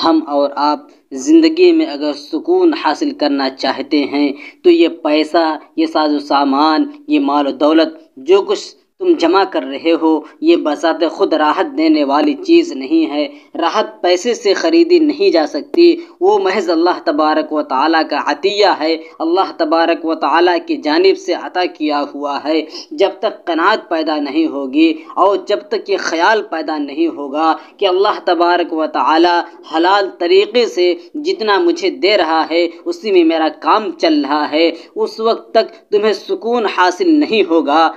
ہم اور آپ زندگی میں اگر سکون حاصل کرنا چاہتے ہیں تو یہ پیسہ، یہ ساز و سامان، یہ مال و دولت جو کچھ تم جمع کر رہے ہو، یہ بذات خود راحت دینے والی چیز نہیں ہے۔ راحت پیسے سے خریدی نہیں جا سکتی، وہ محض اللہ تبارک و تعالیٰ کا عطیہ ہے، اللہ تبارک و تعالیٰ کی جانب سے عطا کیا ہوا ہے۔ جب تک قناعت پیدا نہیں ہوگی اور جب تک یہ خیال پیدا نہیں ہوگا کہ اللہ تبارک و تعالیٰ حلال طریقے سے جتنا مجھے دے رہا ہے اسی میں میرا کام چل رہا ہے، اس وقت تک تمہیں سکون حاصل نہیں ہوگا،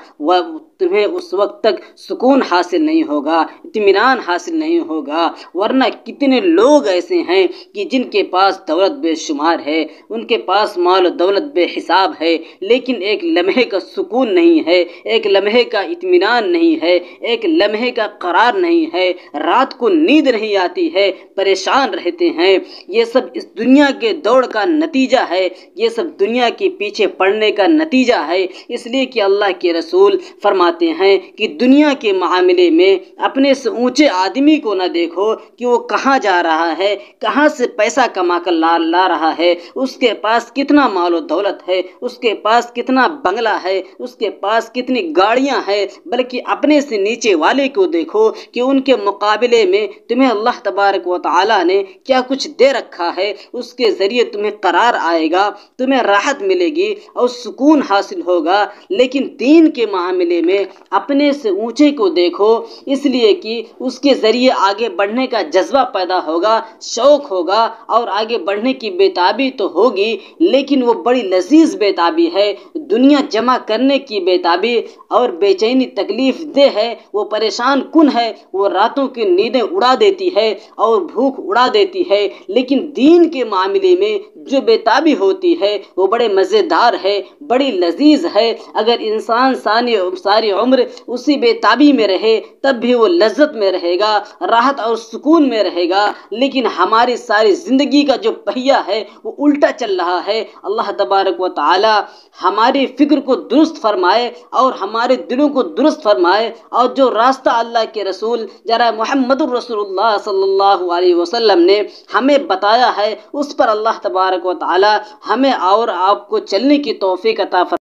تمہیں اس وقت تک سکون حاصل نہیں ہوگا، اطمینان حاصل نہیں ہوگا۔ ورنہ کتنے لوگ ایسے ہیں کہ جن کے پاس دولت بے شمار ہے، ان کے پاس مال و دولت بے حساب ہے، لیکن ایک لمحے کا سکون نہیں ہے، ایک لمحے کا اطمینان نہیں ہے، ایک لمحے کا قرار نہیں ہے، رات کو نیند نہیں آتی ہے، پریشان رہتے ہیں۔ یہ سب اس دنیا کے دوڑ کا نتیجہ ہے، یہ سب دنیا کے پیچھے پڑنے کا نتیجہ ہے۔ اس لیے کہ اللہ کے رسول فرماتے ہیں کہ دنیا کے معاملے میں اپنے سے اونچے آدمی کو نہ دیکھو کہ وہ کہاں جا رہا ہے، کہاں سے پیسہ کما کر لا رہا ہے، اس کے پاس کتنا مال و دولت ہے، اس کے پاس کتنا بنگلہ ہے، اس کے پاس کتنی گاڑیاں ہیں، بلکہ اپنے سے نیچے والے کو دیکھو کہ ان کے مقابلے میں تمہیں اللہ تبارک و تعالیٰ نے کیا کچھ دے رکھا ہے۔ اس کے ذریعے تمہیں قرار آئے گا، تمہیں راحت ملے گی اور سکون حاصل ہوگا۔ لیکن دین کے معاملے میں اپنے سے اونچے کو دیکھو، اس لیے کہ اس کے ذریعے آگے بڑھنے کا جذبہ پیدا ہوگا، شوق ہوگا اور آگے بڑھنے کی بیتابی تو ہوگی، لیکن وہ بڑی لذیذ بیتابی ہے۔ دنیا جمع کرنے کی بیتابی اور بے چینی تکلیف دہ ہے، وہ پریشان کن ہے، وہ راتوں کی نیندیں اڑا دیتی ہے اور بھوک اڑا دیتی ہے۔ لیکن دین کے معاملے میں جو بیتابی ہوتی ہے وہ بڑے مزیدار ہے، بڑی لذیذ ہے۔ اگر انسان ساری عمر اسی بیتابی میں رہے تب بھی وہ لذت میں رہے گا، راحت اور سکون میں رہے گا، لیکن ہماری ساری زندگی کا جو پہیہ ہے وہ الٹا چل رہا ہے۔ اللہ تبارک و تعالی ہماری فکر کو درست فرمائے اور ہمارے دلوں کو درست فرمائے، اور جو راستہ اللہ کے رسول جناب محمد الرسول اللہ صلی اللہ علیہ وسلم نے ہمیں بتایا ہے اس پر اللہ تبارک و تعالی ہمیں اور آپ کو چلنے کی توفیق عطا فرمائے۔